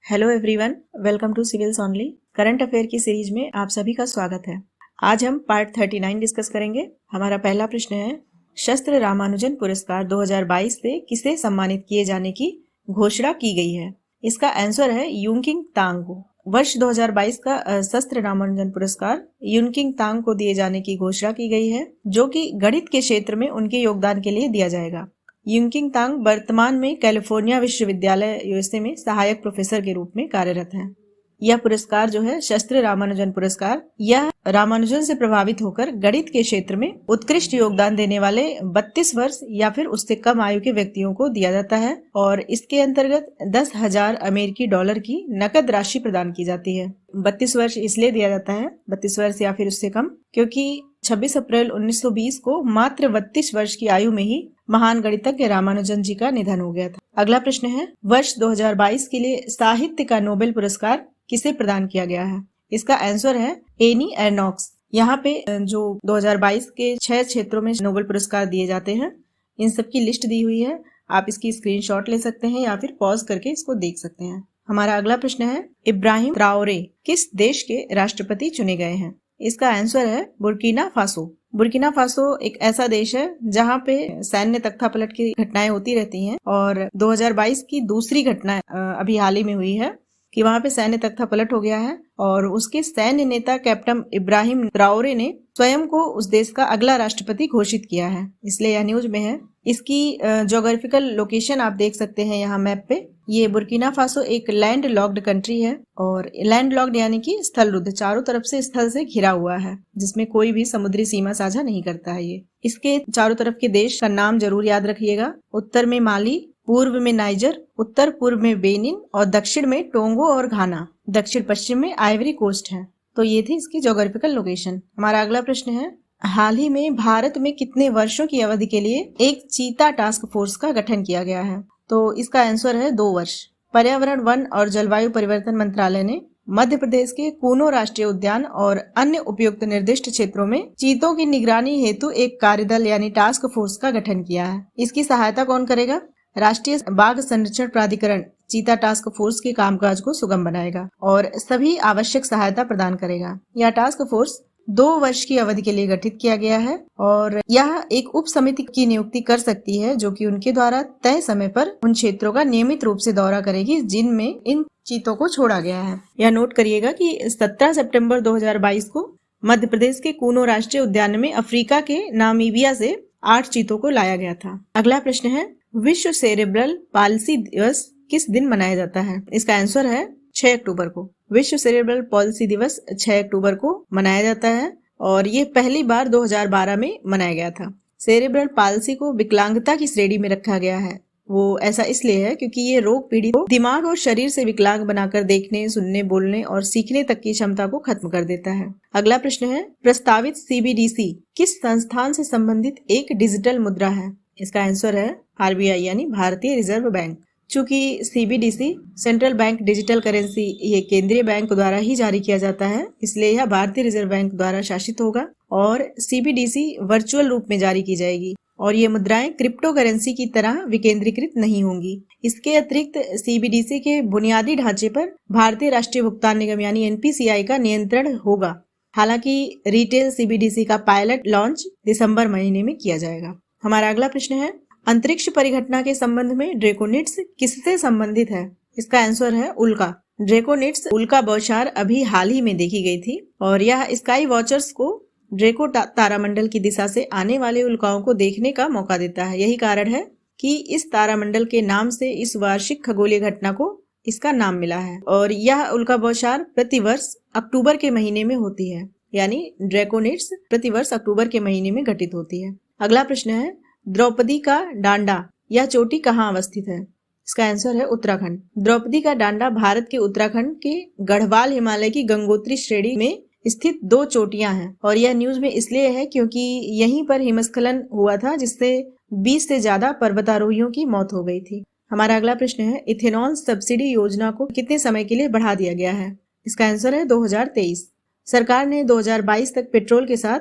Hello everyone, welcome to civils only. Current affair की series में आप सभी का स्वागत है। आज हम पार्ट 39 डिस्कस करेंगे। हमारा पहला प्रश्न है, शस्त्र रामानुजन पुरस्कार 2022 से किसे सम्मानित किए जाने की घोषणा की गई है? इसका आंसर है यूनकिंग तांग को। वर्ष 2022 का शस्त्र रामानुजन पुरस्कार यूनकिंग तांग को दिए जाने की घोषणा की गई है, जो कि गणित के क्षेत्र में उनके योगदान के लिए दिया जाएगा। यूनकिंग तांग वर्तमान में कैलिफोर्निया विश्वविद्यालय यूएसए में सहायक प्रोफेसर के रूप में कार्यरत हैं। यह पुरस्कार जो है शस्त्र रामानुजन पुरस्कार, यह रामानुजन से प्रभावित होकर गणित के क्षेत्र में उत्कृष्ट योगदान देने वाले 32 वर्ष या फिर उससे कम आयु के व्यक्तियों को दिया जाता है और इसके अंतर्गत 10,000 अमेरिकी डॉलर की नकद राशि प्रदान की जाती है। 32 वर्ष इसलिए दिया जाता है, 32 वर्ष या फिर उससे कम, क्योंकि 26 अप्रैल 1920 को मात्र 32 वर्ष की आयु में ही महान गणितज्ञ रामानुजन जी का निधन हो गया था। अगला प्रश्न है, वर्ष 2022 के लिए साहित्य का नोबेल पुरस्कार किसे प्रदान किया गया है? इसका आंसर है एनी एर्नॉक्स। यहाँ पे जो 2022 के 6 क्षेत्रों में नोबेल पुरस्कार दिए जाते हैं, इन सब की लिस्ट दी हुई है। आप इसकी स्क्रीनशॉट ले सकते हैं या फिर पॉज करके इसको देख सकते हैं। हमारा अगला प्रश्न है, इब्राहिम ट्राओरे किस देश के राष्ट्रपति चुने गए हैं? इसका आंसर है बुर्किना फासो। बुर्किना फासो एक ऐसा देश है जहाँ पे सैन्य तख्तापलट की घटनाएं होती रहती हैं और 2022 की दूसरी घटना अभी हाल ही में हुई है कि वहाँ पे सैन्य तख्तापलट हो गया है और उसके सैन्य नेता कैप्टन इब्राहिम ट्राओरे ने स्वयं को उस देश का अगला राष्ट्रपति घोषित किया है, इसलिए यह न्यूज में है। इसकी ज्योग्राफिकल लोकेशन आप देख सकते हैं यहाँ मैप पे। ये बुर्किना फासो एक लैंड लॉक्ड कंट्री है और लैंड लॉक्ड यानी कि स्थलरुद्ध, चारों तरफ से स्थल से घिरा हुआ है, जिसमें कोई भी समुद्री सीमा साझा नहीं करता है। ये इसके चारों तरफ के देश का नाम जरूर याद रखिएगा। उत्तर में माली, पूर्व में नाइजर, उत्तर पूर्व में बेनिन और दक्षिण में टोंगो और घाना, दक्षिण पश्चिम में आइवरी कोस्ट है। तो ये थी इसकी ज्योग्राफिकल लोकेशन। हमारा अगला प्रश्न है, हाल ही में भारत में कितने वर्षों की अवधि के लिए एक चीता टास्क फोर्स का गठन किया गया है? तो इसका आंसर है 2 वर्ष। पर्यावरण, वन और जलवायु परिवर्तन मंत्रालय ने मध्य प्रदेश के कूनो राष्ट्रीय उद्यान और अन्य उपयुक्त निर्दिष्ट क्षेत्रों में चीतों की निगरानी हेतु एक कार्यदल यानी टास्क फोर्स का गठन किया है। इसकी सहायता कौन करेगा? राष्ट्रीय बाघ संरक्षण प्राधिकरण चीता टास्क फोर्स के कामकाज को सुगम बनाएगा और सभी आवश्यक सहायता प्रदान करेगा। यह टास्क फोर्स 2 वर्ष की अवधि के लिए गठित किया गया है और यह एक उप समिति की नियुक्ति कर सकती है, जो कि उनके द्वारा तय समय पर उन क्षेत्रों का नियमित रूप से दौरा करेगी जिनमें इन चीतों को छोड़ा गया है। यह नोट करिएगा कि 17 सितंबर 2022 को मध्य प्रदेश के कूनो राष्ट्रीय उद्यान में अफ्रीका के नामीबिया से 8 चीतों को लाया गया था। अगला प्रश्न है, विश्व सेरेब्रल पाल्सी दिवस किस दिन मनाया जाता है? इसका आंसर है 6 अक्टूबर को। विश्व सेरेब्रल पाल्सी दिवस 6 अक्टूबर को मनाया जाता है और ये पहली बार 2012 में मनाया गया था। सेरेब्रल पाल्सी को विकलांगता की श्रेणी में रखा गया है। वो ऐसा इसलिए है क्योंकि ये रोग पीड़ित को दिमाग और शरीर से विकलांग बनाकर देखने, सुनने, बोलने और सीखने तक की क्षमता को खत्म कर देता है। अगला प्रश्न है, प्रस्तावित सीबीडीसी किस संस्थान से संबंधित एक डिजिटल मुद्रा है? इसका आंसर है आरबीआई यानी भारतीय रिजर्व बैंक। चूंकि CBDC central bank digital currency ये केंद्रीय बैंक द्वारा ही जारी किया जाता है, इसलिए यह भारतीय रिजर्व बैंक द्वारा शासित होगा और सीबीडीसी वर्चुअल रूप में जारी की जाएगी और ये मुद्राएं क्रिप्टो करेंसी की तरह विकेंद्रीकृत नहीं होंगी। इसके अतिरिक्त सीबीडीसी के बुनियादी ढांचे पर भारतीय राष्ट्रीय भुगतान निगम यानी एनपीसीआई का नियंत्रण होगा। हालांकि रिटेल सीबीडीसी का पायलट लॉन्च दिसंबर महीने में किया जाएगा। हमारा अगला प्रश्न है, अंतरिक्ष परिघटना के संबंध में ड्रेकोनिड्स किससे संबंधित है? इसका आंसर है उल्का। ड्रेकोनिड्स उल्का बौछार अभी हाल ही में देखी गई थी और यह स्काई वॉचर्स को ड्रेको तारामंडल की दिशा से आने वाले उल्काओं को देखने का मौका देता है। यही कारण है कि इस तारामंडल के नाम से इस वार्षिक खगोलीय घटना को इसका नाम मिला है और यह उल्का बौछार प्रतिवर्ष अक्टूबर के महीने में होती है, यानी ड्रेकोनिड्स प्रतिवर्ष अक्टूबर के महीने में घटित होती है। अगला प्रश्न है, द्रौपदी का डांडा यह चोटी कहाँ अवस्थित है? इसका आंसर है उत्तराखंड। द्रौपदी का डांडा भारत के उत्तराखंड के गढ़वाल हिमालय की गंगोत्री श्रेणी में स्थित 2 चोटियां हैं और यह न्यूज में इसलिए है क्योंकि यहीं पर हिमस्खलन हुआ था जिससे 20 से ज्यादा पर्वतारोहियों की मौत हो गई थी। हमारा अगला प्रश्न है, इथेनॉल सब्सिडी योजना को कितने समय के लिए बढ़ा दिया गया है? इसका आंसर है 2023। सरकार ने 2022 तक पेट्रोल के साथ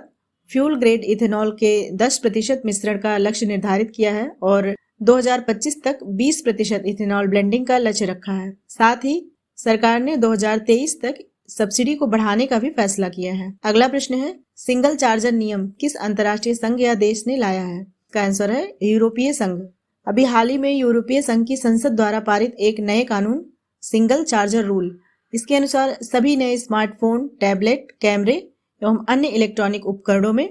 फ्यूल ग्रेड इथेनॉल के 10% मिश्रण का लक्ष्य निर्धारित किया है और 2025 तक 20% इथेनॉल ब्लेंडिंग का लक्ष्य रखा है। साथ ही सरकार ने 2023 तक सब्सिडी को बढ़ाने का भी फैसला किया है। अगला प्रश्न है, सिंगल चार्जर नियम किस अंतर्राष्ट्रीय संघ या देश ने लाया है? इसका आंसर है यूरोपीय संघ। अभी हाल ही में यूरोपीय संघ की संसद द्वारा पारित एक नए कानून सिंगल चार्जर रूल, इसके अनुसार सभी नए स्मार्टफोन, टैबलेट, कैमरे एवं अन्य इलेक्ट्रॉनिक उपकरणों में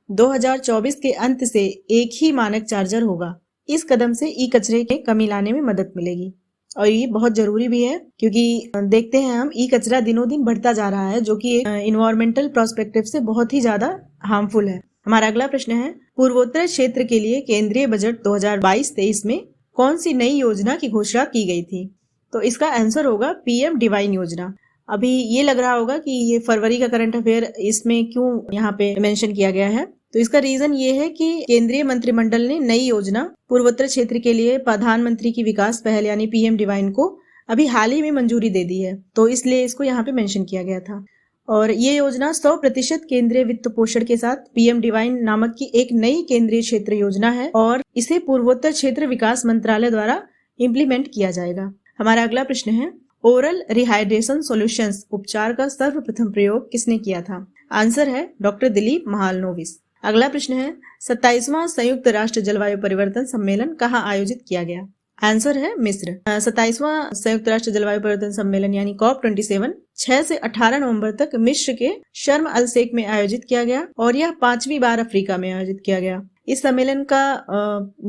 2024 के अंत से एक ही मानक चार्जर होगा। इस कदम से ई कचरे में कमी लाने में मदद मिलेगी और ये बहुत जरूरी भी है, क्योंकि देखते हैं हम ई कचरा दिनों दिन बढ़ता जा रहा है, जो कि एक इन्वायरमेंटल पर्सपेक्टिव से बहुत ही ज्यादा हार्मफुल है। हमारा अगला प्रश्न है, पूर्वोत्तर क्षेत्र के लिए केंद्रीय बजट 2022-23 में कौन सी नई योजना की घोषणा की गई थी? तो इसका आंसर होगा पीएम डिवाइन योजना। अभी ये लग रहा होगा कि ये फरवरी का करंट अफेयर इसमें क्यों यहाँ पे मेंशन किया गया है, तो इसका रीजन ये है कि केंद्रीय मंत्रिमंडल ने नई योजना पूर्वोत्तर क्षेत्र के लिए प्रधानमंत्री की विकास पहल यानी पीएम डिवाइन को अभी हाल ही में मंजूरी दे दी है, तो इसलिए इसको यहाँ पे मेंशन किया गया था। और ये योजना 100% केंद्रीय वित्त पोषण के साथ पीएम डिवाइन नामक की एक नई केंद्रीय क्षेत्र योजना है और इसे पूर्वोत्तर क्षेत्र विकास मंत्रालय द्वारा इम्प्लीमेंट किया जाएगा। हमारा अगला प्रश्न है, ओरल रिहाइड्रेशन सॉल्यूशंस उपचार का सर्वप्रथम प्रयोग किसने किया था? आंसर है डॉक्टर दिलीप महालनोबिस। अगला प्रश्न है, 27वां संयुक्त राष्ट्र जलवायु परिवर्तन सम्मेलन कहाँ आयोजित किया गया? आंसर है मिस्र। 27वां संयुक्त राष्ट्र जलवायु परिवर्तन सम्मेलन यानी COP27 6 से 18 नवंबर तक मिस्र के शर्म अल शेख में आयोजित किया गया और यह 5वीं बार अफ्रीका में आयोजित किया गया। इस सम्मेलन का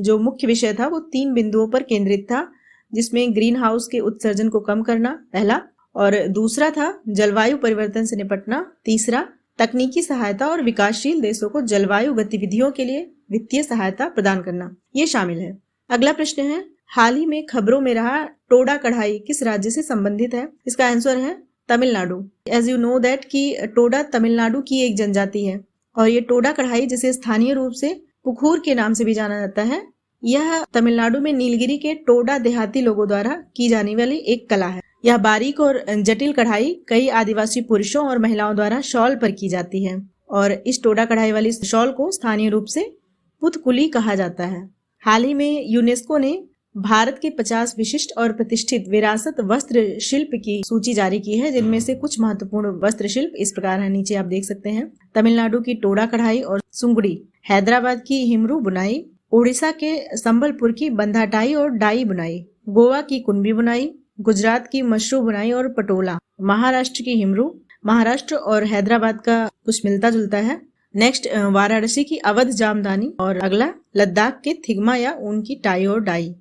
जो मुख्य विषय था वो 3 बिंदुओं पर केंद्रित था, जिसमें ग्रीन हाउस के उत्सर्जन को कम करना पहला, और दूसरा था जलवायु परिवर्तन से निपटना, तीसरा तकनीकी सहायता और विकासशील देशों को जलवायु गतिविधियों के लिए वित्तीय सहायता प्रदान करना, ये शामिल है। अगला प्रश्न है, हाल ही में खबरों में रहा टोडा कढ़ाई किस राज्य से संबंधित है? इसका आंसर है Tamil Nadu. As you know that कि टोडा तमिलनाडु की एक जनजाति है और ये टोडा कढ़ाई, जिसे स्थानीय रूप से पुखूर के नाम से भी जाना जाता है, यह तमिलनाडु में नीलगिरी के टोडा देहाती लोगों द्वारा की जाने वाली एक कला है। यह बारीक और जटिल कढ़ाई कई आदिवासी पुरुषों और महिलाओं द्वारा शॉल पर की जाती है और इस टोडा कढ़ाई वाली शॉल को स्थानीय रूप से पुतकुली कहा जाता है। हाल ही में यूनेस्को ने भारत के 50 विशिष्ट और प्रतिष्ठित विरासत वस्त्र शिल्प की सूची जारी की है, जिनमें से कुछ महत्वपूर्ण वस्त्र शिल्प इस प्रकार है, नीचे आप देख सकते हैं। तमिलनाडु की टोडा कढ़ाई और सुंगड़ी, हैदराबाद की हिमरू बुनाई, उड़ीसा के संबलपुर की बंधाटाई और डाई बुनाई, गोवा की कुंभी बुनाई, गुजरात की मशरू बुनाई और पटोला, महाराष्ट्र की हिमरू, महाराष्ट्र और हैदराबाद का कुछ मिलता जुलता है। नेक्स्ट वाराणसी की अवध जामदानी और अगला लद्दाख के थिगमा या ऊन की टाई और डाई।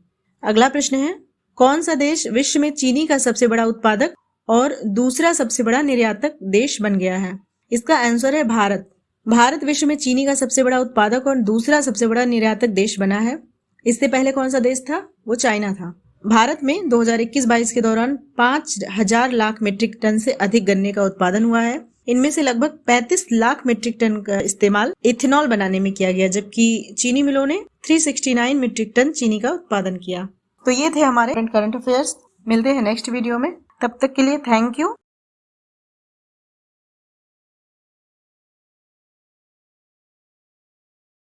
अगला प्रश्न है, कौन सा देश विश्व में चीनी का सबसे बड़ा उत्पादक और दूसरा सबसे बड़ा निर्यातक देश बन गया है? इसका आंसर है भारत। भारत विश्व में चीनी का सबसे बड़ा उत्पादक और दूसरा सबसे बड़ा निर्यातक देश बना है। इससे पहले कौन सा देश था? वो चाइना था। भारत में 2021-22 के दौरान 5,000 लाख मीट्रिक टन से अधिक गन्ने का उत्पादन हुआ है। इनमें से लगभग 35 लाख मीट्रिक टन का इस्तेमाल इथेनॉल बनाने में किया गया, जबकि चीनी मिलों ने 369 मीट्रिक टन चीनी का उत्पादन किया। तो ये थे हमारे करंट अफेयर्स। मिलते हैं नेक्स्ट वीडियो में, तब तक के लिए थैंक यू।